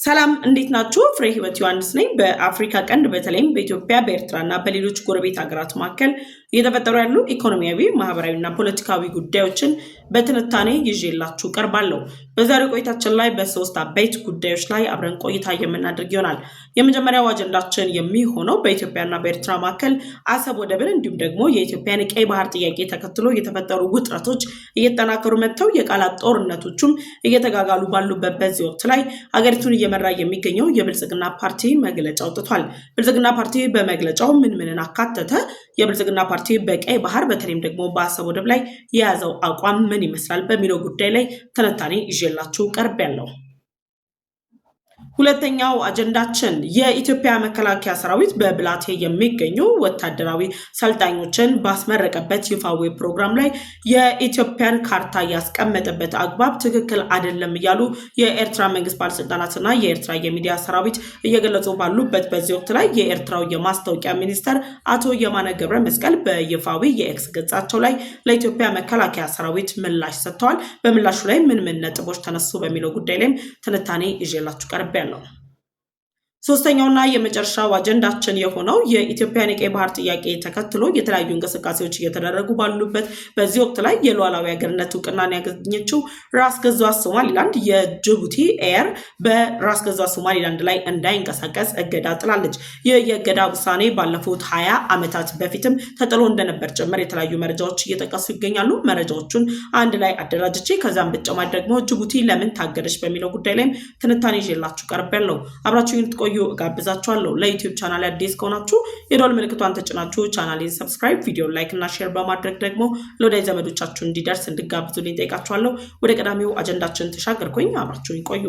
ሰላም እንዴት ናችሁ? ፍሬ ህይወት ዮሐንስ ነኝ። በአፍሪካ ቀንድ በተለይም በኢትዮጵያ በኤርትራና በሌሎች ጎረቤት ሀገራት መካከል እየተፈጠሩ ያሉ ኢኮኖሚያዊ፣ ማህበራዊና ፖለቲካዊ ጉዳዮችን በትንታኔ ይዤላችሁ ቀርባለሁ። በዛሬው ቆይታችን ላይ በሶስት አበይት ጉዳዮች ላይ አብረን ቆይታ የምናደርግ ይሆናል። የመጀመሪያው አጀንዳችን የሚሆነው በኢትዮጵያና በኤርትራ መካከል አሰብ ወደብን እንዲሁም ደግሞ የኢትዮጵያን ቀይ ባህር ጥያቄ ተከትሎ የተፈጠሩ ውጥረቶች እየተጠናከሩ መጥተው የቃላት ጦርነቶቹም እየተጋጋሉ ባሉበት በዚህ ወቅት ላይ ሀገሪቱን እየመራ የሚገኘው የብልጽግና ፓርቲ መግለጫ አውጥቷል። ብልጽግና ፓርቲ በመግለጫው ምንን አካተተ? የብልጽግና ፓርቲ በቀይ ባህር በተለይም ደግሞ በአሰብ ወደብ ላይ የያዘው አቋም ምን ይመስላል? በሚለው ጉዳይ ላይ ትንታኔ ይዤላችሁ ቀርቤያለሁ። ሁለተኛው አጀንዳችን የኢትዮጵያ መከላከያ ሰራዊት በብላቴ የሚገኙ ወታደራዊ ሰልጣኞችን ባስመረቀበት ይፋዊ ፕሮግራም ላይ የኢትዮጵያን ካርታ ያስቀመጠበት አግባብ ትክክል አይደለም እያሉ የኤርትራ መንግስት ባለስልጣናትና የኤርትራ የሚዲያ ሰራዊት እየገለጹ ባሉበት በዚህ ወቅት ላይ የኤርትራው የማስታወቂያ ሚኒስተር አቶ የማነ ገብረ መስቀል በይፋዊ የኤክስ ገጻቸው ላይ ለኢትዮጵያ መከላከያ ሰራዊት ምላሽ ሰጥተዋል። በምላሹ ላይ ምን ነጥቦች ተነሱ በሚለው ጉዳይ ላይም ትንታኔ ይዤላችሁ ቀርቤያለሁ። ሶስተኛውና የመጨረሻው አጀንዳችን የሆነው የኢትዮጵያን የቀይ ባህር ጥያቄ ተከትሎ የተለያዩ እንቅስቃሴዎች እየተደረጉ ባሉበት በዚህ ወቅት ላይ የሉዓላዊ ሀገርነት እውቅናን ያገኘችው ራስ ገዟ ሶማሊላንድ የጅቡቲ ኤር በራስ ገዟ ሶማሊላንድ ላይ እንዳይንቀሳቀስ እገዳ ጥላለች። ይህ የእገዳ ውሳኔ ባለፉት 20 ዓመታት በፊትም ተጥሎ እንደነበር ጭምር የተለያዩ መረጃዎች እየጠቀሱ ይገኛሉ። መረጃዎቹን አንድ ላይ አደራጅቼ ከዛም በተጨማሪ ደግሞ ጅቡቲ ለምን ታገደች በሚለው ጉዳይ ላይም ትንታኔ ይዤላችሁ ቀርቤያለሁ። አብራችሁን ቆዩ ጋብዛችኋለሁ። ለዩቲዩብ ቻናል አዲስ ከሆናችሁ የደወል ምልክቷን ተጭናችሁ ቻናሌን ሰብስክራይብ፣ ቪዲዮ ላይክ እና ሼር በማድረግ ደግሞ ለወዳጅ ዘመዶቻችሁ እንዲደርስ እንድጋብዙልኝ ጠይቃችኋለሁ። ወደ ቀዳሚው አጀንዳችን ተሻገርኩኝ። አብራችሁን ቆዩ።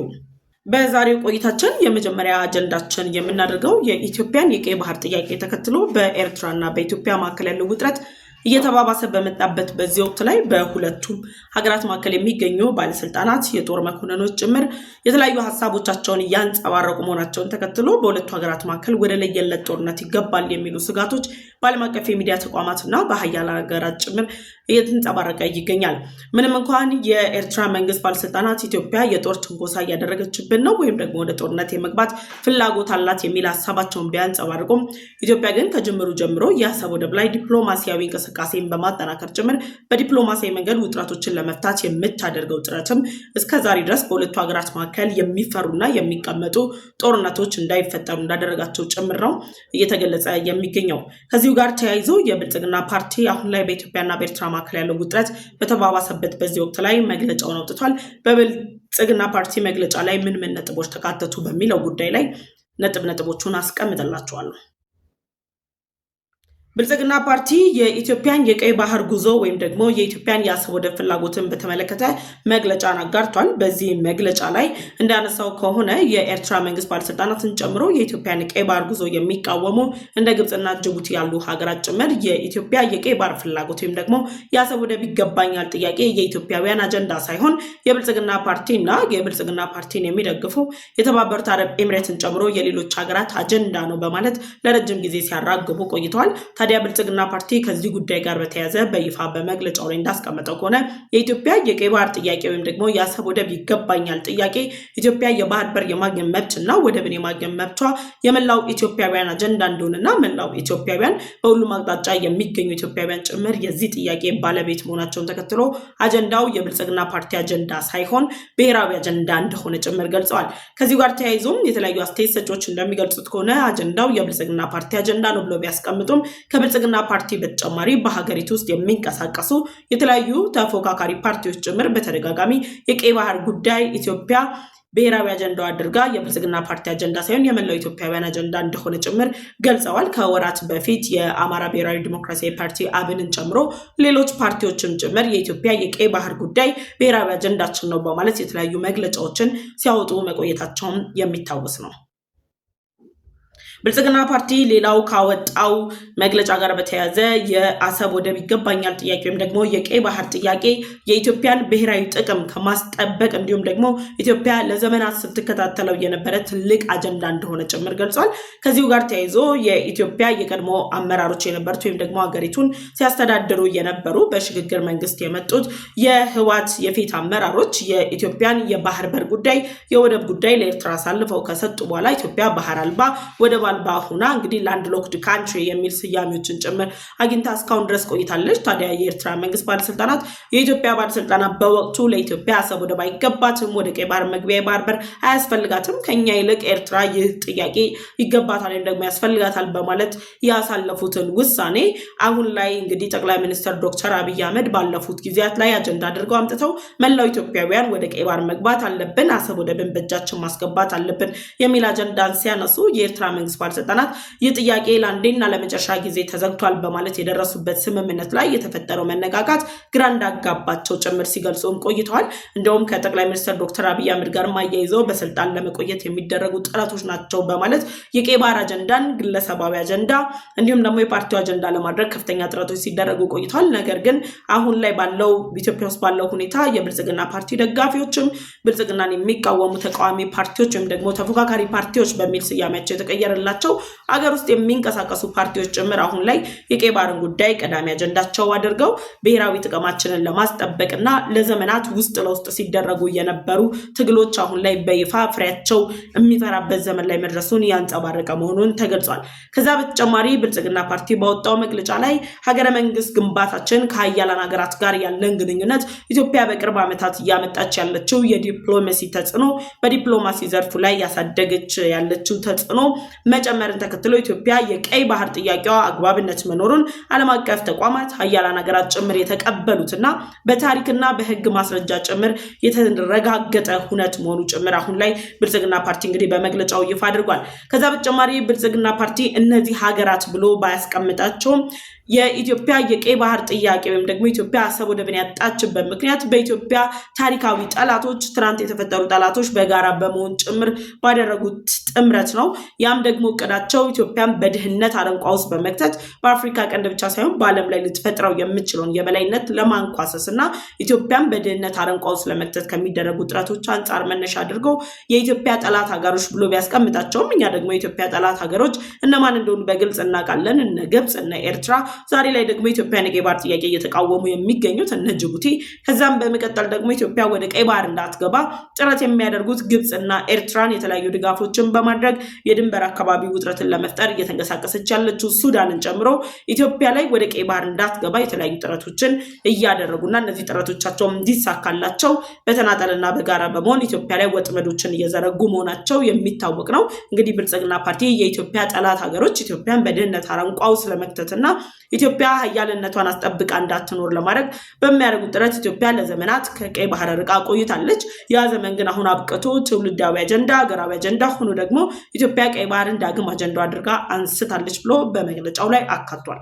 በዛሬው ቆይታችን የመጀመሪያ አጀንዳችን የምናደርገው የኢትዮጵያን የቀይ ባህር ጥያቄ ተከትሎ በኤርትራና በኢትዮጵያ መካከል ያለው ውጥረት እየተባባሰ በመጣበት በዚህ ወቅት ላይ በሁለቱም ሀገራት መካከል የሚገኙ ባለስልጣናት የጦር መኮንኖች ጭምር የተለያዩ ሀሳቦቻቸውን እያንጸባረቁ መሆናቸውን ተከትሎ በሁለቱ ሀገራት መካከል ወደ ለየለት ጦርነት ይገባል የሚሉ ስጋቶች በዓለም አቀፍ የሚዲያ ተቋማትና በሀያላን ሀገራት ጭምር እየተንጸባረቀ ይገኛል። ምንም እንኳን የኤርትራ መንግስት ባለስልጣናት ኢትዮጵያ የጦር ትንኮሳ እያደረገችብን ነው ወይም ደግሞ ወደ ጦርነት የመግባት ፍላጎት አላት የሚል ሀሳባቸውን ቢያንጸባርቁም ኢትዮጵያ ግን ከጅምሩ ጀምሮ የአሰብ ወደብ ላይ ዲፕሎማሲያዊ እንቅስቃሴን በማጠናከር ጭምር በዲፕሎማሲያዊ መንገድ ውጥረቶችን ለመፍታት የምታደርገው ጥረትም እስከዛሬ ድረስ በሁለቱ ሀገራት መካከል የሚፈሩና የሚቀመጡ ጦርነቶች እንዳይፈጠሩ እንዳደረጋቸው ጭምር ነው እየተገለጸ የሚገኘው። ከዚሁ ጋር ተያይዞ የብልጽግና ፓርቲ አሁን ላይ በኢትዮጵያና በኤርትራ መካከል ያለው ውጥረት በተባባሰበት በዚህ ወቅት ላይ መግለጫውን አውጥቷል። በብልጽግና ፓርቲ መግለጫ ላይ ምን ነጥቦች ተካተቱ በሚለው ጉዳይ ላይ ነጥቦቹን አስቀምጥላችኋለሁ። ብልጽግና ፓርቲ የኢትዮጵያን የቀይ ባህር ጉዞ ወይም ደግሞ የኢትዮጵያን የአሰብ ወደብ ፍላጎትን በተመለከተ መግለጫን አጋርቷል። በዚህ መግለጫ ላይ እንዳነሳው ከሆነ የኤርትራ መንግስት ባለስልጣናትን ጨምሮ የኢትዮጵያን የቀይ ባህር ጉዞ የሚቃወሙ እንደ ግብጽና ጅቡቲ ያሉ ሀገራት ጭምር የኢትዮጵያ የቀይ ባህር ፍላጎት ወይም ደግሞ የአሰብ ወደብ ይገባኛል ጥያቄ የኢትዮጵያውያን አጀንዳ ሳይሆን የብልጽግና ፓርቲና የብልጽግና ፓርቲን የሚደግፉ የተባበሩት አረብ ኤሚሬትን ጨምሮ የሌሎች ሀገራት አጀንዳ ነው በማለት ለረጅም ጊዜ ሲያራግቡ ቆይተዋል። ታዲያ ብልጽግና ፓርቲ ከዚህ ጉዳይ ጋር በተያያዘ በይፋ በመግለጫው ላይ እንዳስቀመጠው ከሆነ የኢትዮጵያ የቀይ ባህር ጥያቄ ወይም ደግሞ የአሰብ ወደብ ይገባኛል ጥያቄ ኢትዮጵያ የባህር በር የማግኘት መብትና ወደብን የማግኘት መብቷ የመላው ኢትዮጵያውያን አጀንዳ እንደሆነና መላው ኢትዮጵያውያን በሁሉም አቅጣጫ የሚገኙ ኢትዮጵያውያን ጭምር የዚህ ጥያቄ ባለቤት መሆናቸውን ተከትሎ አጀንዳው የብልጽግና ፓርቲ አጀንዳ ሳይሆን ብሔራዊ አጀንዳ እንደሆነ ጭምር ገልጸዋል። ከዚህ ጋር ተያይዞም የተለያዩ አስተያየት ሰጪዎች እንደሚገልጹት ከሆነ አጀንዳው የብልጽግና ፓርቲ አጀንዳ ነው ብሎ ቢያስቀምጡም ከብልጽግና ፓርቲ በተጨማሪ በሀገሪቱ ውስጥ የሚንቀሳቀሱ የተለያዩ ተፎካካሪ ፓርቲዎች ጭምር በተደጋጋሚ የቀይ ባህር ጉዳይ ኢትዮጵያ ብሔራዊ አጀንዳው አድርጋ የብልጽግና ፓርቲ አጀንዳ ሳይሆን የመላው ኢትዮጵያውያን አጀንዳ እንደሆነ ጭምር ገልጸዋል። ከወራት በፊት የአማራ ብሔራዊ ዲሞክራሲያዊ ፓርቲ አብንን ጨምሮ ሌሎች ፓርቲዎችም ጭምር የኢትዮጵያ የቀይ ባህር ጉዳይ ብሔራዊ አጀንዳችን ነው በማለት የተለያዩ መግለጫዎችን ሲያወጡ መቆየታቸውም የሚታወስ ነው። ብልጽግና ፓርቲ ሌላው ካወጣው መግለጫ ጋር በተያያዘ የአሰብ ወደብ ይገባኛል ጥያቄ ወይም ደግሞ የቀይ ባህር ጥያቄ የኢትዮጵያን ብሔራዊ ጥቅም ከማስጠበቅ እንዲሁም ደግሞ ኢትዮጵያ ለዘመናት ስትከታተለው የነበረ ትልቅ አጀንዳ እንደሆነ ጭምር ገልጿል። ከዚሁ ጋር ተያይዞ የኢትዮጵያ የቀድሞ አመራሮች የነበሩት ወይም ደግሞ ሀገሪቱን ሲያስተዳድሩ የነበሩ በሽግግር መንግስት የመጡት የህወሓት የፊት አመራሮች የኢትዮጵያን የባህር በር ጉዳይ፣ የወደብ ጉዳይ ለኤርትራ አሳልፈው ከሰጡ በኋላ ኢትዮጵያ ባህር አልባ ወደብ አልባ ሁና እንግዲህ ላንድ ሎክድ ካንትሪ የሚል ስያሜዎችን ጭምር አግኝታ እስካሁን ድረስ ቆይታለች። ታዲያ የኤርትራ መንግስት ባለስልጣናት የኢትዮጵያ ባለስልጣናት በወቅቱ ለኢትዮጵያ አሰብ ወደብ አይገባትም፣ ወደ ቀይ ባህር መግቢያ የባህር በር አያስፈልጋትም፣ ከኛ ይልቅ ኤርትራ ይህ ጥያቄ ይገባታል ወይም ደግሞ ያስፈልጋታል በማለት ያሳለፉትን ውሳኔ አሁን ላይ እንግዲህ ጠቅላይ ሚኒስትር ዶክተር አብይ አህመድ ባለፉት ጊዜያት ላይ አጀንዳ አድርገው አምጥተው መላው ኢትዮጵያውያን ወደ ቀይ ባህር መግባት አለብን፣ አሰብ ወደብን በእጃችን ማስገባት አለብን የሚል አጀንዳን ሲያነሱ የኤርትራ መንግስት ባለስልጣናት ይህ ጥያቄ ለአንዴና ለመጨረሻ ጊዜ ተዘግቷል በማለት የደረሱበት ስምምነት ላይ የተፈጠረው መነጋጋት ግራ እንዳጋባቸው ጭምር ሲገልጹም ቆይተዋል። እንደውም ከጠቅላይ ሚኒስትር ዶክተር አብይ አህመድ ጋር ማያይዘው በስልጣን ለመቆየት የሚደረጉ ጥረቶች ናቸው በማለት የቀይ ባህር አጀንዳን ግለሰባዊ አጀንዳ እንዲሁም ደግሞ የፓርቲው አጀንዳ ለማድረግ ከፍተኛ ጥረቶች ሲደረጉ ቆይተዋል። ነገር ግን አሁን ላይ ባለው ኢትዮጵያ ውስጥ ባለው ሁኔታ የብልጽግና ፓርቲ ደጋፊዎችም ብልጽግናን የሚቃወሙ ተቃዋሚ ፓርቲዎች ወይም ደግሞ ተፎካካሪ ፓርቲዎች በሚል ስያሜያቸው የተቀየረላቸው አገር ውስጥ የሚንቀሳቀሱ ፓርቲዎች ጭምር አሁን ላይ የቀይ ባህርን ጉዳይ ቀዳሚ አጀንዳቸው አድርገው ብሔራዊ ጥቅማችንን ለማስጠበቅና ለዘመናት ውስጥ ለውስጥ ሲደረጉ የነበሩ ትግሎች አሁን ላይ በይፋ ፍሬያቸው የሚፈራበት ዘመን ላይ መድረሱን ያንጸባረቀ መሆኑን ተገልጿል። ከዛ በተጨማሪ ብልጽግና ፓርቲ ባወጣው መግለጫ ላይ ሀገረ መንግስት ግንባታችን ከሀያላን ሀገራት ጋር ያለን ግንኙነት ኢትዮጵያ በቅርብ ዓመታት እያመጣች ያለችው የዲፕሎማሲ ተጽዕኖ በዲፕሎማሲ ዘርፉ ላይ ያሳደገች ያለችው ተጽዕኖ መጨመርን ተከትሎ ኢትዮጵያ የቀይ ባህር ጥያቄዋ አግባብነት መኖሩን ዓለም አቀፍ ተቋማት ሀያላን ሀገራት ጭምር የተቀበሉትና በታሪክና በህግ ማስረጃ ጭምር የተረጋገጠ ሁነት መሆኑ ጭምር አሁን ላይ ብልጽግና ፓርቲ እንግዲህ በመግለጫው ይፋ አድርጓል። ከዛ በተጨማሪ ብልጽግና ፓርቲ እነዚህ ሀገራት ብሎ ባያስቀምጣቸውም የኢትዮጵያ የቀይ ባህር ጥያቄ ወይም ደግሞ ኢትዮጵያ አሰብ ወደብን ያጣችበት ምክንያት በኢትዮጵያ ታሪካዊ ጠላቶች ትናንት የተፈጠሩ ጠላቶች በጋራ በመሆን ጭምር ባደረጉት ጥምረት ነው። ያም ደግሞ እቅዳቸው ኢትዮጵያን በድህነት አረንቋ ውስጥ በመክተት በአፍሪካ ቀንድ ብቻ ሳይሆን በዓለም ላይ ልትፈጥረው የምችለውን የበላይነት ለማንኳሰስ እና ኢትዮጵያን በድህነት አረንቋ ውስጥ ለመክተት ከሚደረጉ ጥረቶች አንጻር መነሻ አድርገው የኢትዮጵያ ጠላት ሀገሮች ብሎ ቢያስቀምጣቸውም እኛ ደግሞ የኢትዮጵያ ጠላት ሀገሮች እነማን እንደሆኑ በግልጽ እናውቃለን። እነ ግብጽ፣ እነ ኤርትራ፣ ዛሬ ላይ ደግሞ ኢትዮጵያን የቀይ ባህር ጥያቄ እየተቃወሙ የሚገኙት እነ ጅቡቲ፣ ከዛም በመቀጠል ደግሞ ኢትዮጵያ ወደ ቀይ ባህር እንዳትገባ ጥረት የሚያደርጉት ግብጽና ኤርትራን የተለያዩ ድጋፎችን በማድረግ የድንበር አካባቢ ውጥረትን ለመፍጠር እየተንቀሳቀሰች ያለችው ሱዳንን ጨምሮ ኢትዮጵያ ላይ ወደ ቀይ ባህር እንዳትገባ የተለያዩ ጥረቶችን እያደረጉና እነዚህ ጥረቶቻቸው እንዲሳካላቸው በተናጠልና በጋራ በመሆን ኢትዮጵያ ላይ ወጥመዶችን እየዘረጉ መሆናቸው የሚታወቅ ነው። እንግዲህ ብልጽግና ፓርቲ የኢትዮጵያ ጠላት ሀገሮች ኢትዮጵያን በድህነት አረንቋ ውስጥ ለመክተትና ኢትዮጵያ ሀያልነቷን አስጠብቃ እንዳትኖር ለማድረግ በሚያደርጉት ጥረት ኢትዮጵያ ለዘመናት ከቀይ ባህር ርቃ ቆይታለች። ያ ዘመን ግን አሁን አብቅቶ ትውልዳዊ አጀንዳ፣ ሀገራዊ አጀንዳ ሆኖ ደግሞ ኢትዮጵያ ቀይ ባህርን ዳግም አጀንዳ አድርጋ አንስታለች ብሎ በመግለጫው ላይ አካቷል።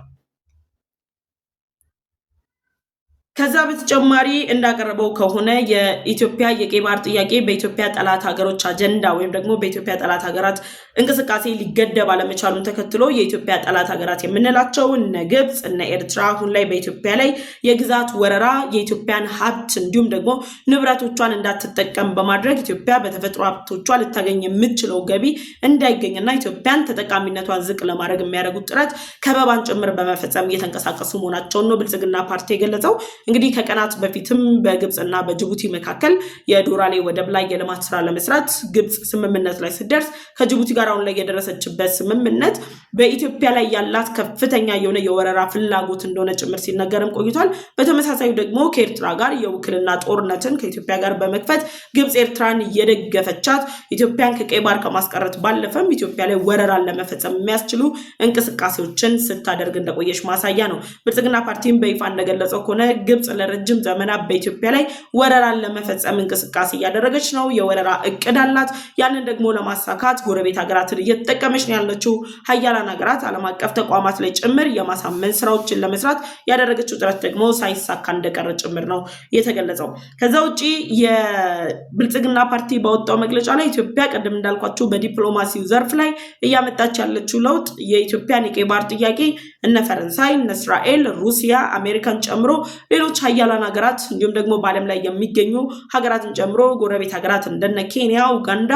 ከዛ በተጨማሪ እንዳቀረበው ከሆነ የኢትዮጵያ የቀይ ባህር ጥያቄ በኢትዮጵያ ጠላት ሀገሮች አጀንዳ ወይም ደግሞ በኢትዮጵያ ጠላት ሀገራት እንቅስቃሴ ሊገደብ አለመቻሉን ተከትሎ የኢትዮጵያ ጠላት ሀገራት የምንላቸው እነ ግብጽ፣ እነ ኤርትራ አሁን ላይ በኢትዮጵያ ላይ የግዛት ወረራ የኢትዮጵያን ሀብት እንዲሁም ደግሞ ንብረቶቿን እንዳትጠቀም በማድረግ ኢትዮጵያ በተፈጥሮ ሀብቶቿ ልታገኝ የምትችለው ገቢ እንዳይገኝና ኢትዮጵያን ተጠቃሚነቷን ዝቅ ለማድረግ የሚያደርጉት ጥረት ከበባን ጭምር በመፈጸም እየተንቀሳቀሱ መሆናቸውን ነው ብልጽግና ፓርቲ የገለጸው። እንግዲህ ከቀናት በፊትም በግብጽና በጅቡቲ መካከል የዶራሌ ወደብ ላይ የልማት ስራ ለመስራት ግብጽ ስምምነት ላይ ስትደርስ ከጅቡቲ ጋር አሁን ላይ የደረሰችበት ስምምነት በኢትዮጵያ ላይ ያላት ከፍተኛ የሆነ የወረራ ፍላጎት እንደሆነ ጭምር ሲነገርም ቆይቷል። በተመሳሳይ ደግሞ ከኤርትራ ጋር የውክልና ጦርነትን ከኢትዮጵያ ጋር በመክፈት ግብጽ ኤርትራን እየደገፈቻት ኢትዮጵያን ከቀይ ባህር ከማስቀረት ባለፈም ኢትዮጵያ ላይ ወረራን ለመፈጸም የሚያስችሉ እንቅስቃሴዎችን ስታደርግ እንደቆየች ማሳያ ነው። ብልጽግና ፓርቲም በይፋ እንደገለጸው ከሆነ ግብጽ ለረጅም ዘመናት በኢትዮጵያ ላይ ወረራን ለመፈጸም እንቅስቃሴ እያደረገች ነው። የወረራ እቅድ አላት። ያንን ደግሞ ለማሳካት ጎረቤት ሀገራትን እየተጠቀመች ነው ያለችው። ሀያላን ሀገራት ዓለም አቀፍ ተቋማት ላይ ጭምር የማሳመን ስራዎችን ለመስራት ያደረገችው ጥረት ደግሞ ሳይሳካ እንደቀረ ጭምር ነው የተገለጸው። ከዛ ውጪ የብልጽግና ፓርቲ ባወጣው መግለጫ ላይ ኢትዮጵያ ቀደም እንዳልኳችሁ በዲፕሎማሲው ዘርፍ ላይ እያመጣች ያለችው ለውጥ የኢትዮጵያን የቀይ ባህር ጥያቄ እነ ፈረንሳይ፣ እነ እስራኤል፣ ሩሲያ፣ አሜሪካን ጨምሮ ሌሎች ሀያላን ሀገራት እንዲሁም ደግሞ በዓለም ላይ የሚገኙ ሀገራትን ጨምሮ ጎረቤት ሀገራት እንደነ ኬንያ፣ ኡጋንዳ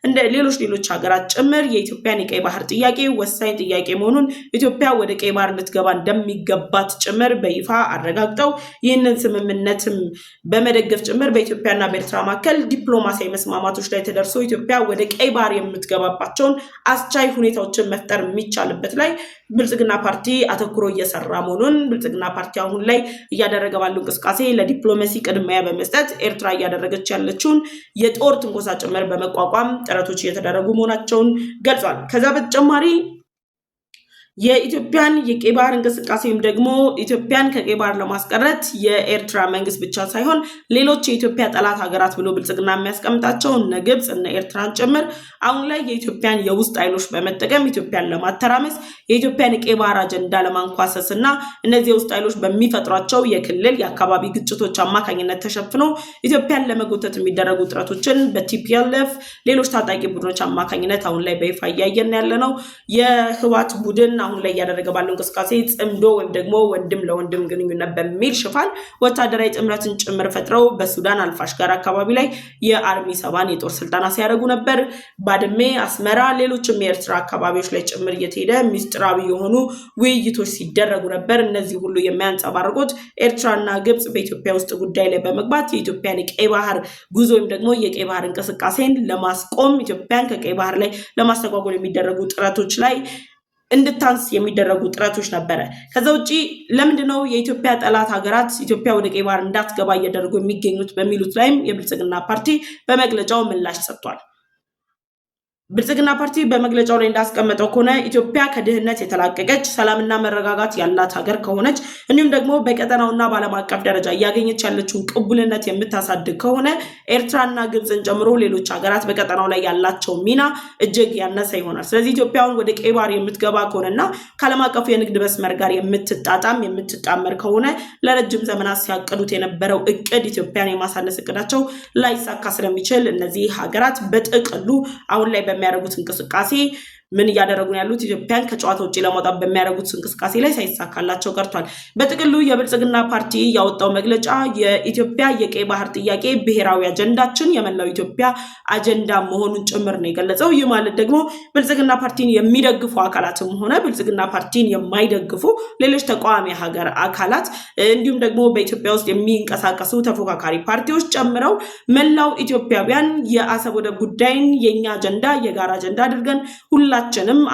እንደ ሌሎች ሀገራት ጭምር የኢትዮጵያን የቀይ ባህር ጥያቄ ወሳኝ ጥያቄ መሆኑን ኢትዮጵያ ወደ ቀይ ባህር ልትገባ እንደሚገባት ጭምር በይፋ አረጋግጠው ይህንን ስምምነትም በመደገፍ ጭምር በኢትዮጵያና በኤርትራ መካከል ዲፕሎማሲያዊ መስማማቶች ላይ ተደርሶ ኢትዮጵያ ወደ ቀይ ባህር የምትገባባቸውን አስቻይ ሁኔታዎችን መፍጠር የሚቻልበት ላይ ብልጽግና ፓርቲ አተኩሮ እየሰራ መሆኑን ብልጽግና ፓርቲ አሁን ላይ እያደረገ ባለው እንቅስቃሴ ለዲፕሎማሲ ቅድሚያ በመስጠት ኤርትራ እያደረገች ያለችውን የጦር ትንኮሳ ጭምር በመቋቋም ጥረቶች እየተደረጉ መሆናቸውን ገልጿል። ከዛ በተጨማሪ የኢትዮጵያን የቀይ ባህር እንቅስቃሴም ደግሞ ኢትዮጵያን ከቀይ ባህር ለማስቀረት የኤርትራ መንግስት ብቻ ሳይሆን ሌሎች የኢትዮጵያ ጠላት ሀገራት ብሎ ብልጽግና የሚያስቀምጣቸው እነ ግብጽ እነ ኤርትራን ጭምር አሁን ላይ የኢትዮጵያን የውስጥ ኃይሎች በመጠቀም ኢትዮጵያን ለማተራመስ የኢትዮጵያን የቀይ ባህር አጀንዳ ለማንኳሰስ እና እነዚህ የውስጥ ኃይሎች በሚፈጥሯቸው የክልል የአካባቢ ግጭቶች አማካኝነት ተሸፍነው ኢትዮጵያን ለመጎተት የሚደረጉ ጥረቶችን በቲፒኤልኤፍ ሌሎች ታጣቂ ቡድኖች አማካኝነት አሁን ላይ በይፋ እያየን ያለ ነው። የህወሓት ቡድን አሁን ላይ እያደረገ ባለው እንቅስቃሴ ጽምዶ ወይም ደግሞ ወንድም ለወንድም ግንኙነት በሚል ሽፋን ወታደራዊ ጥምረትን ጭምር ፈጥረው በሱዳን አልፋሽጋር አካባቢ ላይ የአርሚ 7 የጦር ስልጠና ሲያደርጉ ነበር። ባድሜ፣ አስመራ፣ ሌሎችም የኤርትራ አካባቢዎች ላይ ጭምር እየተሄደ ሚስጥራዊ የሆኑ ውይይቶች ሲደረጉ ነበር። እነዚህ ሁሉ የሚያንጸባርቁት ኤርትራና ግብጽ በኢትዮጵያ ውስጥ ጉዳይ ላይ በመግባት የኢትዮጵያን የቀይ ባህር ጉዞ ወይም ደግሞ የቀይ ባህር እንቅስቃሴን ለማስቆም ኢትዮጵያን ከቀይ ባህር ላይ ለማስተጓጎል የሚደረጉ ጥረቶች ላይ እንድታንስ የሚደረጉ ጥረቶች ነበረ። ከዛ ውጪ ለምንድነው የኢትዮጵያ ጠላት ሀገራት ኢትዮጵያ ወደ ቀይ ባህር እንዳትገባ እያደረጉ የሚገኙት በሚሉት ላይም የብልጽግና ፓርቲ በመግለጫው ምላሽ ሰጥቷል። ብልጽግና ፓርቲ በመግለጫው ላይ እንዳስቀመጠው ከሆነ ኢትዮጵያ ከድህነት የተላቀቀች ሰላምና መረጋጋት ያላት ሀገር ከሆነች እንዲሁም ደግሞ በቀጠናውና በዓለም አቀፍ ደረጃ እያገኘች ያለችውን ቅቡልነት የምታሳድግ ከሆነ ኤርትራና ግብፅን ጨምሮ ሌሎች ሀገራት በቀጠናው ላይ ያላቸው ሚና እጅግ ያነሰ ይሆናል። ስለዚህ ኢትዮጵያውን ወደ ቀይ ባህር የምትገባ ከሆነና ከዓለም አቀፉ የንግድ መስመር ጋር የምትጣመር ከሆነ ለረጅም ዘመናት ሲያቅዱት የነበረው እቅድ ኢትዮጵያን የማሳነስ እቅዳቸው ላይሳካ ስለሚችል እነዚህ ሀገራት በጥቅሉ አሁን ላይ በሚያደርጉት እንቅስቃሴ ምን እያደረጉ ነው ያሉት? ኢትዮጵያን ከጨዋታ ውጪ ለማውጣት በሚያደርጉት እንቅስቃሴ ላይ ሳይሳካላቸው ቀርቷል። በጥቅሉ የብልጽግና ፓርቲ ያወጣው መግለጫ የኢትዮጵያ የቀይ ባህር ጥያቄ ብሔራዊ አጀንዳችን የመላው ኢትዮጵያ አጀንዳ መሆኑን ጭምር ነው የገለጸው። ይህ ማለት ደግሞ ብልጽግና ፓርቲን የሚደግፉ አካላትም ሆነ ብልጽግና ፓርቲን የማይደግፉ ሌሎች ተቃዋሚ ሀገር አካላት እንዲሁም ደግሞ በኢትዮጵያ ውስጥ የሚንቀሳቀሱ ተፎካካሪ ፓርቲዎች ጨምረው መላው ኢትዮጵያውያን የአሰብ ወደብ ጉዳይን የኛ አጀንዳ የጋራ አጀንዳ አድርገን ሁላችንም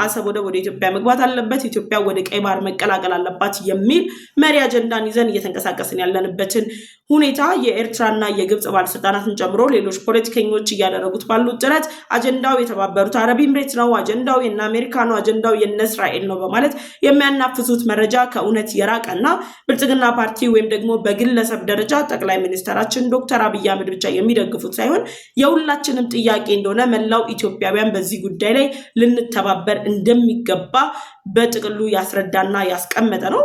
አሰብ ወደብ ወደ ኢትዮጵያ መግባት አለበት፣ ኢትዮጵያ ወደ ቀይ ባህር መቀላቀል አለባት የሚል መሪ አጀንዳን ይዘን እየተንቀሳቀስን ያለንበትን ሁኔታ የኤርትራና የግብጽ ባለስልጣናትን ጨምሮ ሌሎች ፖለቲከኞች እያደረጉት ባሉት ጥረት አጀንዳው የተባበሩት አረብ ኤምሬት ነው፣ አጀንዳው የነ አሜሪካ ነው፣ አጀንዳው የነ እስራኤል ነው በማለት የሚያናፍሱት መረጃ ከእውነት የራቀና ብልጽግና ፓርቲ ወይም ደግሞ በግለሰብ ደረጃ ጠቅላይ ሚኒስትራችን ዶክተር አብይ አህመድ ብቻ የሚደግፉት ሳይሆን የሁላችንም ጥያቄ እንደሆነ መላው ኢትዮጵያውያን በዚህ ጉዳይ ላይ ልንተባበር እንደሚገባ በጥቅሉ ያስረዳና ያስቀመጠ ነው።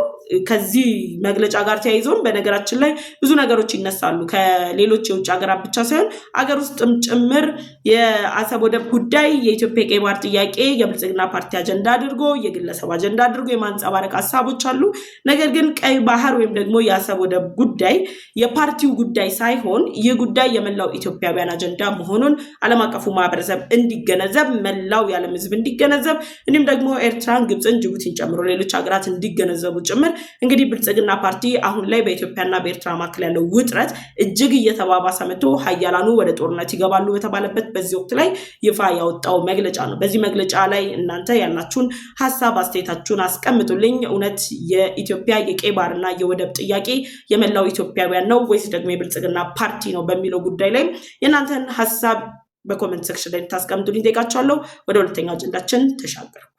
ከዚህ መግለጫ ጋር ተያይዞም በነገራችን ላይ ብዙ ነገሮች ይነሳሉ። ከሌሎች የውጭ ሀገራት ብቻ ሳይሆን አገር ውስጥም ጭምር የአሰብ ወደብ ጉዳይ የኢትዮጵያ ቀይ ባህር ጥያቄ የብልጽግና ፓርቲ አጀንዳ አድርጎ የግለሰብ አጀንዳ አድርጎ የማንጸባረቅ ሀሳቦች አሉ። ነገር ግን ቀይ ባህር ወይም ደግሞ የአሰብ ወደብ ጉዳይ የፓርቲው ጉዳይ ሳይሆን ይህ ጉዳይ የመላው ኢትዮጵያውያን አጀንዳ መሆኑን ዓለም አቀፉ ማህበረሰብ እንዲገነዘብ፣ መላው የዓለም ሕዝብ እንዲገነዘብ እንዲሁም ደግሞ ኤርትራን፣ ግብፅን፣ ጅቡቲን ጨምሮ ሌሎች ሀገራት እንዲገነዘቡ ጭምር እንግዲህ ብልጽግና ፓርቲ አሁን ላይ በኢትዮጵያና በኤርትራ መካከል ያለው ውጥረት እጅግ እየተባባሰ መጥቶ ሀያላኑ ወደ ጦርነት ይገባሉ በተባለበት በዚህ ወቅት ላይ ይፋ ያወጣው መግለጫ ነው። በዚህ መግለጫ ላይ እናንተ ያላችሁን ሀሳብ አስተያየታችሁን አስቀምጡልኝ። እውነት የኢትዮጵያ የቀይ ባህርና የወደብ ጥያቄ የመላው ኢትዮጵያውያን ነው ወይስ ደግሞ የብልጽግና ፓርቲ ነው በሚለው ጉዳይ ላይ የእናንተን ሀሳብ በኮሜንት ሴክሽን ላይ ታስቀምጡልኝ ጠይቃችኋለሁ። ወደ ሁለተኛው አጀንዳችን ተሻገርኩ።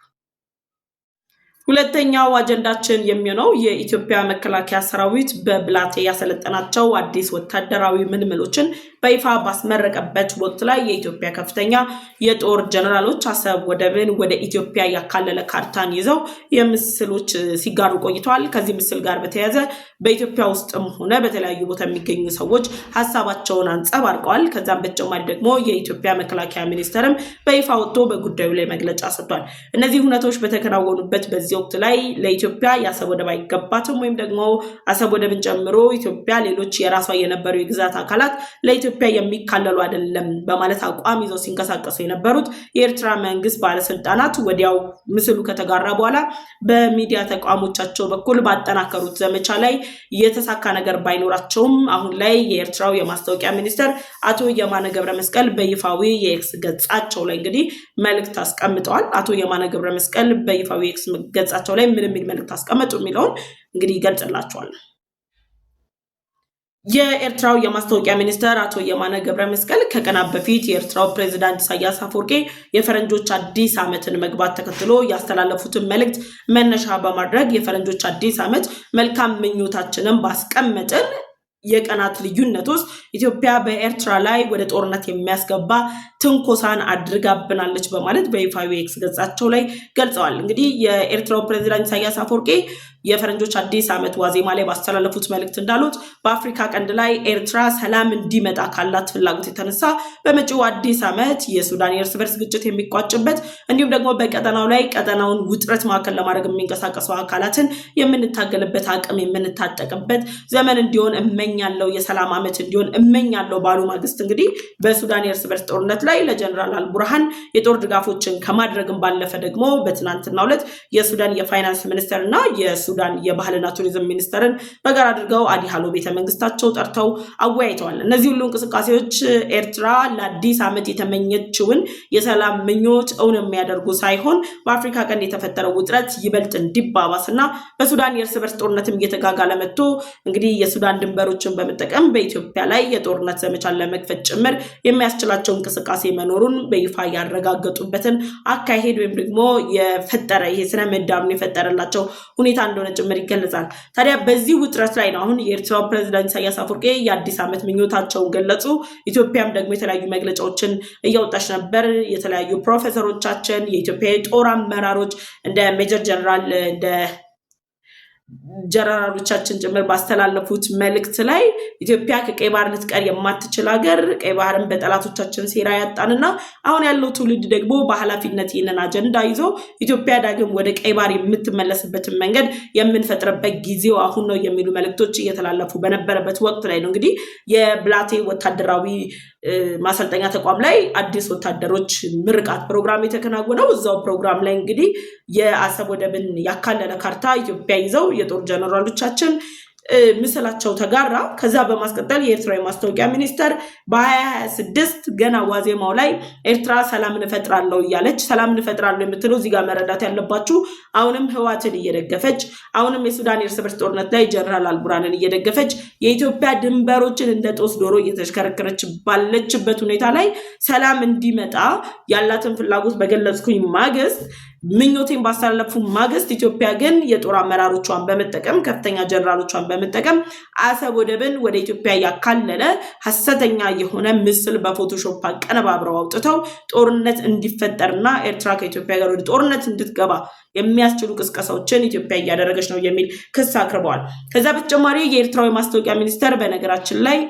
ሁለተኛው አጀንዳችን የሚሆነው የኢትዮጵያ መከላከያ ሰራዊት በብላቴ ያሰለጠናቸው አዲስ ወታደራዊ ምልምሎችን በይፋ ባስመረቀበት ወቅት ላይ የኢትዮጵያ ከፍተኛ የጦር ጀነራሎች አሰብ ወደብን ወደ ኢትዮጵያ ያካለለ ካርታን ይዘው የምስሎች ሲጋሩ ቆይተዋል። ከዚህ ምስል ጋር በተያያዘ በኢትዮጵያ ውስጥም ሆነ በተለያዩ ቦታ የሚገኙ ሰዎች ሀሳባቸውን አንጸባርቀዋል። ከዛም በተጨማሪ ደግሞ የኢትዮጵያ መከላከያ ሚኒስቴርም በይፋ ወጥቶ በጉዳዩ ላይ መግለጫ ሰጥቷል። እነዚህ ሁነቶች በተከናወኑበት በዚህ ወቅት ላይ ለኢትዮጵያ የአሰብ ወደብ አይገባትም ወይም ደግሞ አሰብ ወደብን ጨምሮ ኢትዮጵያ ሌሎች የራሷ የነበሩ የግዛት አካላት ለኢትዮጵያ የሚካለሉ አይደለም በማለት አቋም ይዘው ሲንቀሳቀሱ የነበሩት የኤርትራ መንግስት ባለስልጣናት ወዲያው ምስሉ ከተጋራ በኋላ በሚዲያ ተቋሞቻቸው በኩል ባጠናከሩት ዘመቻ ላይ የተሳካ ነገር ባይኖራቸውም አሁን ላይ የኤርትራው የማስታወቂያ ሚኒስትር አቶ የማነ ገብረመስቀል በይፋዊ የኤክስ ገጻቸው ላይ እንግዲህ መልእክት አስቀምጠዋል። አቶ የማነ ገብረመስቀል በይፋዊ የኤክስ ገጻቸው ላይ ምን የሚል መልእክት አስቀመጡ የሚለውን እንግዲህ ይገልጽላቸዋል። የኤርትራው የማስታወቂያ ሚኒስትር አቶ የማነ ገብረመስቀል ከቀናት በፊት የኤርትራው ፕሬዝዳንት ኢሳያስ አፈወርቂ የፈረንጆች አዲስ ዓመትን መግባት ተከትሎ ያስተላለፉትን መልእክት መነሻ በማድረግ የፈረንጆች አዲስ ዓመት መልካም ምኞታችንን ባስቀመጥን የቀናት ልዩነት ውስጥ ኢትዮጵያ በኤርትራ ላይ ወደ ጦርነት የሚያስገባ ትንኮሳን አድርጋብናለች በማለት በይፋዊ ኤክስ ገጻቸው ላይ ገልጸዋል። እንግዲህ የኤርትራው ፕሬዝዳንት ኢሳያስ አፈወርቂ የፈረንጆች አዲስ ዓመት ዋዜማ ላይ ባስተላለፉት መልእክት እንዳሉት በአፍሪካ ቀንድ ላይ ኤርትራ ሰላም እንዲመጣ ካላት ፍላጎት የተነሳ በመጪው አዲስ ዓመት የሱዳን የእርስ በርስ ግጭት የሚቋጭበት እንዲሁም ደግሞ በቀጠናው ላይ ቀጠናውን ውጥረት ማዕከል ለማድረግ የሚንቀሳቀሱ አካላትን የምንታገልበት አቅም የምንታጠቅበት ዘመን እንዲሆን እመኛለሁ፣ የሰላም ዓመት እንዲሆን እመኛለሁ ባሉ ማግስት እንግዲህ በሱዳን የእርስ በርስ ጦርነት ላይ ለጀነራል አልቡርሃን የጦር ድጋፎችን ከማድረግም ባለፈ ደግሞ በትናንትናው ዕለት የሱዳን የፋይናንስ ሚኒስተር እና የሱዳን የባህልና ቱሪዝም ሚኒስተርን በጋራ አድርገው አዲ ሃሎ ቤተመንግስታቸው ጠርተው አወያይተዋል። እነዚህ ሁሉ እንቅስቃሴዎች ኤርትራ ለአዲስ ዓመት የተመኘችውን የሰላም ምኞት እውን የሚያደርጉ ሳይሆን በአፍሪካ ቀንድ የተፈጠረው ውጥረት ይበልጥ እንዲባባስና በሱዳን የእርስ በርስ ጦርነትም እየተጋጋለ መጥቶ እንግዲህ የሱዳን ድንበሮችን በመጠቀም በኢትዮጵያ ላይ የጦርነት ዘመቻን ለመክፈት ጭምር የሚያስችላቸው እንቅስቃሴ መኖሩን በይፋ ያረጋገጡበትን አካሄድ ወይም ደግሞ የፈጠረ ይሄ ስነ ምህዳሩን የፈጠረላቸው ሁኔታ እንደሆነ ጭምር ይገለጻል። ታዲያ በዚህ ውጥረት ላይ ነው አሁን የኤርትራው ፕሬዝዳንት ኢሳያስ አፈወርቂ የአዲስ ዓመት ምኞታቸውን ገለጹ። ኢትዮጵያም ደግሞ የተለያዩ መግለጫዎችን እያወጣች ነበር። የተለያዩ ፕሮፌሰሮቻችን፣ የኢትዮጵያ የጦር አመራሮች እንደ ሜጀር ጀነራል እንደ ጀነራሎቻችን ጭምር ባስተላለፉት መልእክት ላይ ኢትዮጵያ ከቀይ ባህር ልትቀር የማትችል ሀገር፣ ቀይ ባህርን በጠላቶቻችን ሴራ ያጣንና አሁን ያለው ትውልድ ደግሞ በኃላፊነት ይህንን አጀንዳ ይዞ ኢትዮጵያ ዳግም ወደ ቀይ ባህር የምትመለስበትን መንገድ የምንፈጥርበት ጊዜው አሁን ነው የሚሉ መልእክቶች እየተላለፉ በነበረበት ወቅት ላይ ነው እንግዲህ የብላቴ ወታደራዊ ማሰልጠኛ ተቋም ላይ አዲስ ወታደሮች ምርቃት ፕሮግራም የተከናወነው። እዛው ፕሮግራም ላይ እንግዲህ የአሰብ ወደብን ያካለለ ካርታ ኢትዮጵያ ይዘው የጦር ጀነራሎቻችን ምስላቸው ተጋራ። ከዛ በማስቀጠል የኤርትራ የማስታወቂያ ሚኒስተር በ2026 ገና ዋዜማው ላይ ኤርትራ ሰላምን እፈጥራለሁ እያለች ሰላምን እፈጥራለሁ የምትለው እዚህ ጋር መረዳት ያለባችሁ አሁንም ህዋትን እየደገፈች አሁንም የሱዳን የእርስ በርስ ጦርነት ላይ ጀነራል አልቡርሃንን እየደገፈች የኢትዮጵያ ድንበሮችን እንደ ጦስ ዶሮ እየተሽከረከረች ባለችበት ሁኔታ ላይ ሰላም እንዲመጣ ያላትን ፍላጎት በገለጽኩኝ ማግስት ምኞቴን ባስተላለፉ ማግስት ኢትዮጵያ ግን የጦር አመራሮቿን በመጠቀም ከፍተኛ ጀነራሎቿን በመጠቀም አሰብ ወደብን ወደ ኢትዮጵያ ያካለለ ሐሰተኛ የሆነ ምስል በፎቶሾፕ አቀነባብረው አውጥተው ጦርነት እንዲፈጠርና ኤርትራ ከኢትዮጵያ ጋር ወደ ጦርነት እንድትገባ የሚያስችሉ ቅስቀሳዎችን ኢትዮጵያ እያደረገች ነው የሚል ክስ አቅርበዋል። ከዛ በተጨማሪ የኤርትራዊ ማስታወቂያ ሚኒስተር በነገራችን ላይ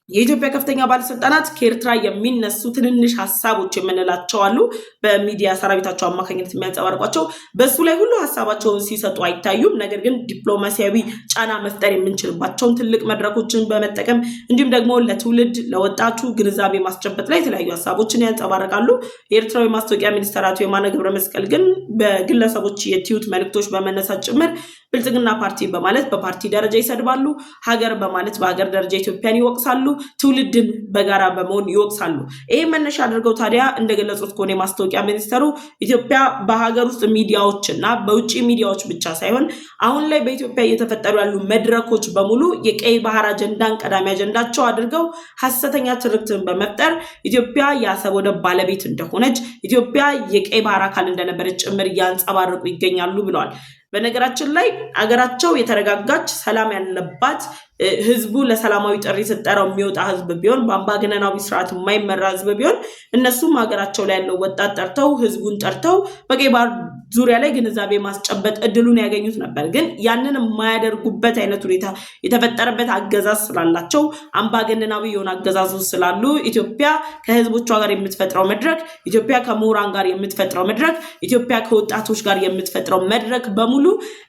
የኢትዮጵያ ከፍተኛ ባለስልጣናት ከኤርትራ የሚነሱ ትንንሽ ሀሳቦች የምንላቸው አሉ፣ በሚዲያ ሰራዊታቸው አማካኝነት የሚያንጸባርቋቸው በሱ ላይ ሁሉ ሀሳባቸውን ሲሰጡ አይታዩም። ነገር ግን ዲፕሎማሲያዊ ጫና መፍጠር የምንችልባቸውን ትልቅ መድረኮችን በመጠቀም እንዲሁም ደግሞ ለትውልድ ለወጣቱ ግንዛቤ ማስጨበጥ ላይ የተለያዩ ሀሳቦችን ያንጸባርቃሉ። የኤርትራዊ ማስታወቂያ ሚኒስትር አቶ የማነ ገብረመስቀል ግን በግለሰቦች የትዊት መልእክቶች በመነሳት ጭምር ብልጽግና ፓርቲ በማለት በፓርቲ ደረጃ ይሰድባሉ፣ ሀገር በማለት በሀገር ደረጃ ኢትዮጵያን ይወቅሳሉ። ትውልድን በጋራ በመሆን ይወቅሳሉ። ይሄ መነሻ አድርገው ታዲያ እንደገለጹት ከሆነ የማስታወቂያ ሚኒስተሩ ኢትዮጵያ በሀገር ውስጥ ሚዲያዎችና በውጭ ሚዲያዎች ብቻ ሳይሆን አሁን ላይ በኢትዮጵያ እየተፈጠሩ ያሉ መድረኮች በሙሉ የቀይ ባህር አጀንዳን ቀዳሚ አጀንዳቸው አድርገው ሐሰተኛ ትርክትን በመፍጠር ኢትዮጵያ የአሰብ ወደብ ባለቤት እንደሆነች ኢትዮጵያ የቀይ ባህር አካል እንደነበረች ጭምር እያንጸባረቁ ይገኛሉ ብለዋል። በነገራችን ላይ አገራቸው የተረጋጋች ሰላም ያለባት ህዝቡ ለሰላማዊ ጥሪ ሲጠራው የሚወጣ ህዝብ ቢሆን በአምባገነናዊ ስርዓት የማይመራ ህዝብ ቢሆን እነሱም ሀገራቸው ላይ ያለው ወጣት ጠርተው ህዝቡን ጠርተው በቀይ ባህር ዙሪያ ላይ ግንዛቤ ማስጨበጥ እድሉን ያገኙት ነበር። ግን ያንን የማያደርጉበት አይነት ሁኔታ የተፈጠረበት አገዛዝ ስላላቸው አምባገነናዊ የሆነ አገዛዙ ስላሉ ኢትዮጵያ ከህዝቦቿ ጋር የምትፈጥረው መድረክ፣ ኢትዮጵያ ከምሁራን ጋር የምትፈጥረው መድረክ፣ ኢትዮጵያ ከወጣቶች ጋር የምትፈጥረው መድረክ በሙሉ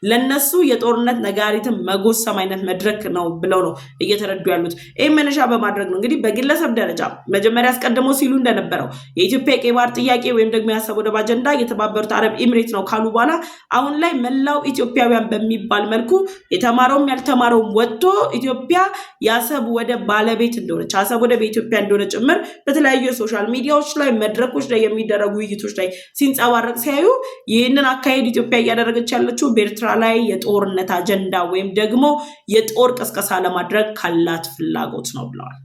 ለነሱ የጦርነት ነጋሪትን መጎሰም አይነት መድረክ ነው ብለው ነው እየተረዱ ያሉት። ይሄን መነሻ በማድረግ ነው እንግዲህ በግለሰብ ደረጃ መጀመሪያ አስቀድመው ሲሉ እንደነበረው የኢትዮጵያ የቀይ ባህር ጥያቄ ወይም ደግሞ የአሰብ ወደብ አጀንዳ የተባበሩት አረብ ኤሚሬት ነው ካሉ በኋላ አሁን ላይ መላው ኢትዮጵያውያን በሚባል መልኩ የተማረውም ያልተማረውም ወጥቶ ኢትዮጵያ የአሰብ ወደብ ባለቤት እንደሆነች አሰብ ወደብ የኢትዮጵያ እንደሆነ ጭምር በተለያዩ የሶሻል ሚዲያዎች ላይ መድረኮች ላይ የሚደረጉ ውይይቶች ላይ ሲንጸባረቅ ሲያዩ ይህንን አካሄድ ኢትዮጵያ እያደረገች ያለችው በኤርትራ ላይ የጦርነት አጀንዳ ወይም ደግሞ የጦር ቅስቀሳ ለማድረግ ካላት ፍላጎት ነው ብለዋል።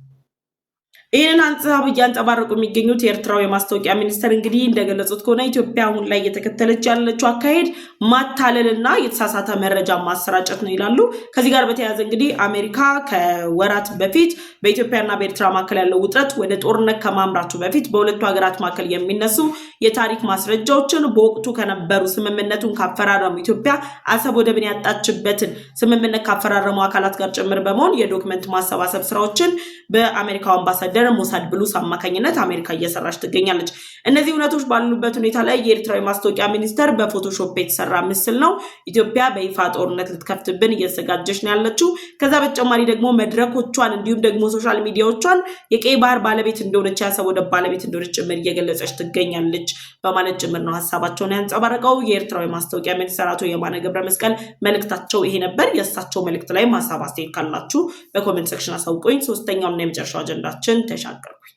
ይህንን ሀሳብ እያንጸባረቁ የሚገኙት የኤርትራው የማስታወቂያ ሚኒስተር እንግዲህ እንደገለጹት ከሆነ ኢትዮጵያ አሁን ላይ እየተከተለች ያለችው አካሄድ ማታለልና የተሳሳተ መረጃ ማሰራጨት ነው ይላሉ። ከዚህ ጋር በተያያዘ እንግዲህ አሜሪካ ከወራት በፊት በኢትዮጵያና በኤርትራ መካከል ያለው ውጥረት ወደ ጦርነት ከማምራቱ በፊት በሁለቱ ሀገራት መካከል የሚነሱ የታሪክ ማስረጃዎችን በወቅቱ ከነበሩ ስምምነቱን ካፈራረሙ ኢትዮጵያ አሰብ ወደብን ያጣችበትን ስምምነት ካፈራረሙ አካላት ጋር ጭምር በመሆን የዶክመንት ማሰባሰብ ስራዎችን በአሜሪካው አምባሳደር ሞሳድ ብሉስ አማካኝነት አሜሪካ እየሰራች ትገኛለች። እነዚህ እውነቶች ባሉበት ሁኔታ ላይ የኤርትራ ማስታወቂያ ሚኒስተር በፎቶሾፕ የተሰራ ምስል ነው ኢትዮጵያ በይፋ ጦርነት ልትከፍትብን እየተዘጋጀች ነው ያለችው፣ ከዛ በተጨማሪ ደግሞ መድረኮቿን እንዲሁም ደግሞ ሶሻል ሚዲያዎቿን የቀይ ባህር ባለቤት እንደሆነች የአሰብ ወደብ ባለቤት እንደሆነች ጭምር እየገለጸች ትገኛለች በማለት ጭምር ነው ሀሳባቸውን ያንጸባረቀው። የኤርትራ ማስታወቂያ ሚኒስተር አቶ የማነ ገብረ መስቀል መልእክታቸው ይሄ ነበር። የእሳቸው መልእክት ላይ ሀሳብ አስተያየት ካላችሁ በኮሜንት ሴክሽን አሳውቁኝ። ሶስተኛውና የመጨረሻው አጀንዳችን ተሻገርኩኝ።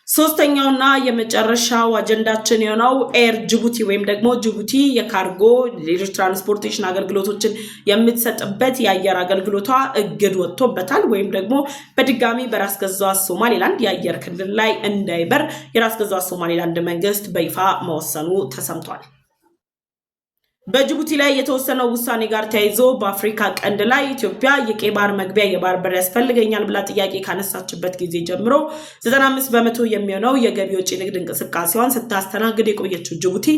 ሶስተኛውና የመጨረሻው አጀንዳችን የሆነው ኤር ጅቡቲ ወይም ደግሞ ጅቡቲ የካርጎ ሌሎች ትራንስፖርቴሽን አገልግሎቶችን የምትሰጥበት የአየር አገልግሎቷ እግድ ወጥቶበታል። ወይም ደግሞ በድጋሚ በራስ ገዟ ሶማሌላንድ የአየር ክልል ላይ እንዳይበር የራስ ገዟ ሶማሌላንድ መንግስት በይፋ መወሰኑ ተሰምቷል። በጅቡቲ ላይ የተወሰነው ውሳኔ ጋር ተያይዞ በአፍሪካ ቀንድ ላይ ኢትዮጵያ የቀይ ባህር መግቢያ የባህር በር ያስፈልገኛል ብላ ጥያቄ ካነሳችበት ጊዜ ጀምሮ 95% የሚሆነው የገቢ ወጪ ንግድ እንቅስቃሴዋን ስታስተናግድ የቆየችው ጅቡቲ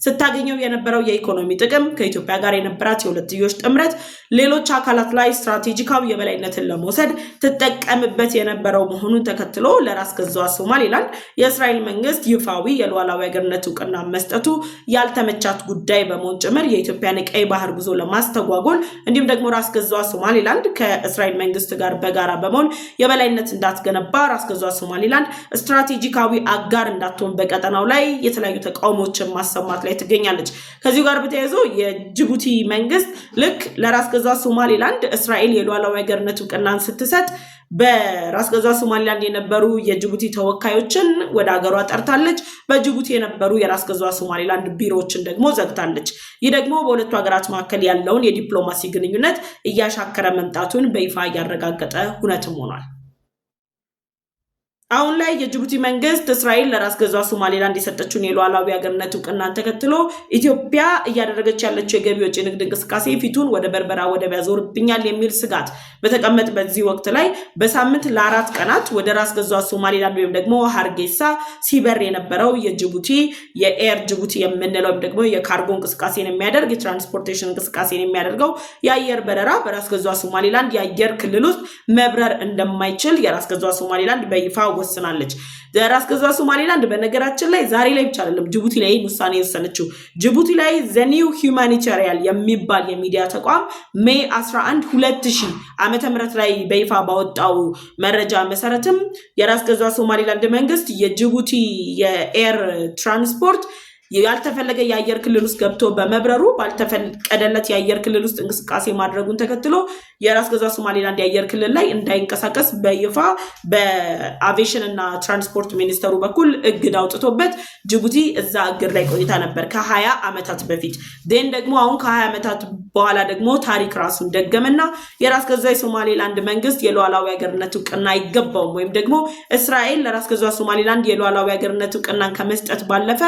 ስታገኘው የነበረው የኢኮኖሚ ጥቅም ከኢትዮጵያ ጋር የነበራት የሁለትዮሽ ጥምረት ሌሎች አካላት ላይ ስትራቴጂካዊ የበላይነትን ለመውሰድ ትጠቀምበት የነበረው መሆኑን ተከትሎ ለራስ ገዟ ሶማሌላንድ የእስራኤል መንግስት ይፋዊ የሉዓላዊ ሀገርነት እውቅና መስጠቱ ያልተመቻት ጉዳይ በመሆን ጭምር የኢትዮጵያን ቀይ ባህር ጉዞ ለማስተጓጎል እንዲሁም ደግሞ ራስ ገዟ ሶማሌላንድ ከእስራኤል መንግስት ጋር በጋራ በመሆን የበላይነት እንዳትገነባ ራስ ገዟ ሶማሌላንድ ስትራቴጂካዊ አጋር እንዳትሆን በቀጠናው ላይ የተለያዩ ተቃውሞችን ማሰማት ላይ ትገኛለች። ከዚሁ ጋር በተያያዘ የጅቡቲ መንግስት ልክ ለራስ ገዟ ሶማሌላንድ እስራኤል የሉዓላዊ ሀገርነት እውቅናን ስትሰጥ በራስ ገዟ ሶማሌላንድ የነበሩ የጅቡቲ ተወካዮችን ወደ ሀገሯ ጠርታለች። በጅቡቲ የነበሩ የራስ ገዟ ሶማሌላንድ ቢሮዎችን ደግሞ ዘግታለች። ይህ ደግሞ በሁለቱ ሀገራት መካከል ያለውን የዲፕሎማሲ ግንኙነት እያሻከረ መምጣቱን በይፋ እያረጋገጠ ሁነትም ሆኗል። አሁን ላይ የጅቡቲ መንግስት እስራኤል ለራስ ገዟ ሶማሌላንድ የሰጠችውን የሉዓላዊ ሀገርነት እውቅናን ተከትሎ ኢትዮጵያ እያደረገች ያለችው የገቢ ወጪ ንግድ እንቅስቃሴ ፊቱን ወደ በርበራ ወደብ ያዞርብኛል የሚል ስጋት በተቀመጠ በዚህ ወቅት ላይ በሳምንት ለ4 ቀናት ወደ ራስ ገዟ ሶማሌላንድ ወይም ደግሞ ሀርጌሳ ሲበር የነበረው የጅቡቲ የኤር ጅቡቲ የምንለው ወይም ደግሞ የካርጎ እንቅስቃሴን የሚያደርግ የትራንስፖርቴሽን እንቅስቃሴን የሚያደርገው የአየር በረራ በራስ ገዟ ሶማሌላንድ የአየር ክልል ውስጥ መብረር እንደማይችል የራስ ገዟ ሶማሌላንድ በይፋ ወስናለች። ራስ ገዟ ሶማሌላንድ በነገራችን ላይ ዛሬ ላይ ብቻ አይደለም ጅቡቲ ላይ ውሳኔ የወሰነችው። ጅቡቲ ላይ ዘ ኒው ሁማኒታሪያን የሚባል የሚዲያ ተቋም ሜይ 11 2000 ዓመተ ምህረት ላይ በይፋ ባወጣው መረጃ መሰረትም የራስ ገዟ ሶማሌላንድ መንግስት የጅቡቲ የኤር ትራንስፖርት ያልተፈለገ የአየር ክልል ውስጥ ገብቶ በመብረሩ ባልተፈቀደለት የአየር ክልል ውስጥ እንቅስቃሴ ማድረጉን ተከትሎ የራስ ገዟ ሶማሌላንድ የአየር ክልል ላይ እንዳይንቀሳቀስ በይፋ በአቪዬሽን እና ትራንስፖርት ሚኒስተሩ በኩል እግድ አውጥቶበት ጅቡቲ እዛ እግድ ላይ ቆይታ ነበር ከ20 ዓመታት በፊት። ዴን ደግሞ አሁን ከ20 ዓመታት በኋላ ደግሞ ታሪክ ራሱን ደገመና የራስ ገዟ የሶማሌላንድ መንግስት የሉዓላዊ ሀገርነት እውቅና አይገባውም ወይም ደግሞ እስራኤል ለራስ ገዟ ሶማሌላንድ የሉዓላዊ ሀገርነት እውቅናን ከመስጠት ባለፈ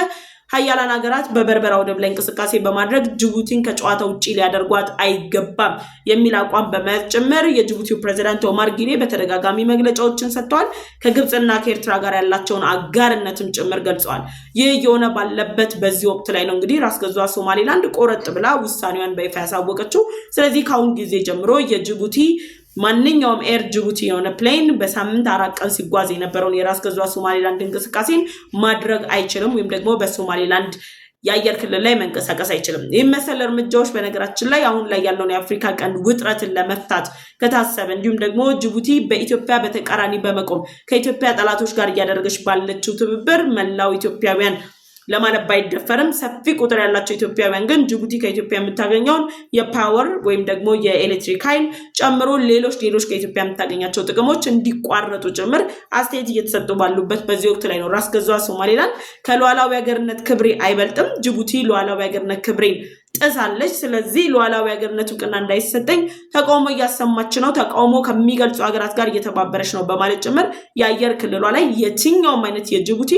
ሀያላን ሀገራት በበርበራ ወደብ ላይ እንቅስቃሴ በማድረግ ጅቡቲን ከጨዋታ ውጪ ሊያደርጓት አይገባም የሚል አቋም በመያዝ ጭምር የጅቡቲው ፕሬዝዳንት ኦማር ጊሌ በተደጋጋሚ መግለጫዎችን ሰጥተዋል። ከግብፅና ከኤርትራ ጋር ያላቸውን አጋርነትም ጭምር ገልጸዋል። ይህ የሆነ ባለበት በዚህ ወቅት ላይ ነው እንግዲህ ራስ ገዟ ሶማሌላንድ ቆረጥ ብላ ውሳኔዋን በይፋ ያሳወቀችው። ስለዚህ ከአሁን ጊዜ ጀምሮ የጅቡቲ ማንኛውም ኤር ጅቡቲ የሆነ ፕሌን በሳምንት 4 ቀን ሲጓዝ የነበረውን የራስ ገዟ ሶማሌላንድ እንቅስቃሴን ማድረግ አይችልም ወይም ደግሞ በሶማሌላንድ የአየር ክልል ላይ መንቀሳቀስ አይችልም። ይህ መሰል እርምጃዎች በነገራችን ላይ አሁን ላይ ያለውን የአፍሪካ ቀንድ ውጥረትን ለመፍታት ከታሰበ እንዲሁም ደግሞ ጅቡቲ በኢትዮጵያ በተቃራኒ በመቆም ከኢትዮጵያ ጠላቶች ጋር እያደረገች ባለችው ትብብር መላው ኢትዮጵያውያን ለማለት ባይደፈርም ሰፊ ቁጥር ያላቸው ኢትዮጵያውያን ግን ጅቡቲ ከኢትዮጵያ የምታገኘውን የፓወር ወይም ደግሞ የኤሌክትሪክ ኃይል ጨምሮ ሌሎች ከኢትዮጵያ የምታገኛቸው ጥቅሞች እንዲቋረጡ ጭምር አስተያየት እየተሰጡ ባሉበት በዚህ ወቅት ላይ ነው ራስ ገዟ ሶማሌላንድ ከሉዓላዊ ሀገርነት ክብሬ አይበልጥም፣ ጅቡቲ ሉዓላዊ ሀገርነት ክብሬን ጥሳለች፣ ስለዚህ ሉዓላዊ ሀገርነት እውቅና እንዳይሰጠኝ ተቃውሞ እያሰማች ነው፣ ተቃውሞ ከሚገልጹ ሀገራት ጋር እየተባበረች ነው በማለት ጭምር የአየር ክልሏ ላይ የትኛውም አይነት የጅቡቲ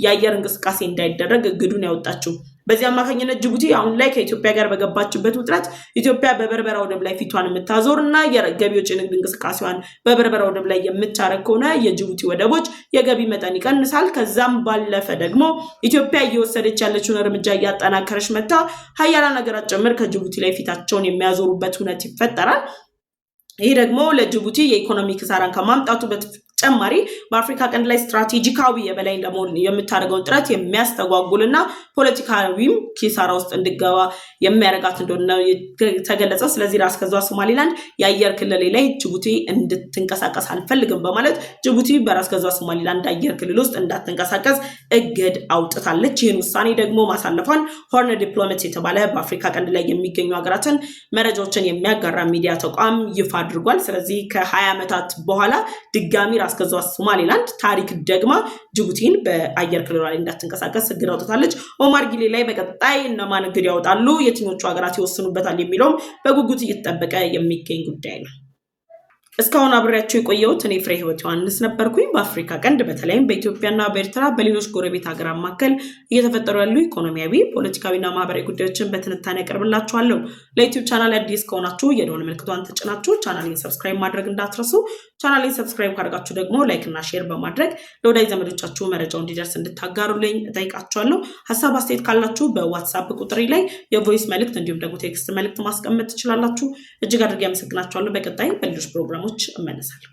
የአየር እንቅስቃሴ እንዳይደረግ እግዱን ያወጣችው። በዚህ አማካኝነት ጅቡቲ አሁን ላይ ከኢትዮጵያ ጋር በገባችበት ውጥረት ኢትዮጵያ በበርበራ ወደብ ላይ ፊቷን የምታዞር እና የገቢ ወጪ ንግድ እንቅስቃሴዋን በበርበራ ወደብ ላይ የምታረግ ከሆነ የጅቡቲ ወደቦች የገቢ መጠን ይቀንሳል። ከዛም ባለፈ ደግሞ ኢትዮጵያ እየወሰደች ያለችውን እርምጃ እያጠናከረች መታ ሀያላን ሀገራት ጭምር ከጅቡቲ ላይ ፊታቸውን የሚያዞሩበት ሁነት ይፈጠራል። ይህ ደግሞ ለጅቡቲ የኢኮኖሚ ክሳራን ከማምጣቱ በተጨማሪ በአፍሪካ ቀንድ ላይ ስትራቴጂካዊ የበላይ ለመሆን የምታደርገውን ጥረት የሚያስተጓጉልና ፖለቲካዊም ኪሳራ ውስጥ እንድገባ የሚያደርጋት እንደሆነ ተገለጸ። ስለዚህ ራስ ገዟ ሶማሌላንድ የአየር ክልል ላይ ጅቡቲ እንድትንቀሳቀስ አልፈልግም በማለት ጅቡቲ በራስ ገዟ ሶማሌላንድ አየር ክልል ውስጥ እንዳትንቀሳቀስ እግድ አውጥታለች። ይህን ውሳኔ ደግሞ ማሳለፏን ሆርን ዲፕሎማት የተባለ በአፍሪካ ቀንድ ላይ የሚገኙ ሀገራትን መረጃዎችን የሚያጋራ ሚዲያ ተቋም ይፋ አድርጓል። ስለዚህ ከ20 ዓመታት በኋላ ድጋሚ ራስ ገዟ ሶማሌላንድ ታሪክ ደግማ ጅቡቲን በአየር ክልሏ ላይ እንዳትንቀሳቀስ እግድ አውጥታለች። ኦማር ጊሌ ላይ በቀጣይ እነማን እግድ ያወጣሉ፣ የትኞቹ ሀገራት ይወስኑበታል የሚለውም በጉጉት እየተጠበቀ የሚገኝ ጉዳይ ነው። እስካሁን አብሬያችሁ የቆየሁት እኔ ፍሬ ህይወት ዮሐንስ ነበርኩኝ። በአፍሪካ ቀንድ በተለይም በኢትዮጵያና በኤርትራ በሌሎች ጎረቤት ሀገራት መካከል እየተፈጠሩ ያሉ ኢኮኖሚያዊ፣ ፖለቲካዊና ማህበራዊ ጉዳዮችን በትንታኔ ያቀርብላችኋለሁ። ለዩቲዩብ ቻናል አዲስ ከሆናችሁ የደወል ምልክቷን ተጭናችሁ ቻናሌን ሰብስክራይብ ማድረግ እንዳትረሱ። ቻናሌን ሰብስክራይብ ካደረጋችሁ ደግሞ ላይክ እና ሼር በማድረግ ለወዳጅ ዘመዶቻችሁ መረጃው እንዲደርስ እንድታጋሩልኝ እጠይቃችኋለሁ። ሀሳብ አስተያየት ካላችሁ በዋትስአፕ ቁጥሬ ላይ የቮይስ መልእክት እንዲሁም ደግሞ ቴክስት መልእክት ማስቀመጥ ትችላላችሁ። እጅግ አድርጌ አመሰግናችኋለሁ። በቀጣይ በሌሎች ፕሮግራሞች እመለሳለሁ።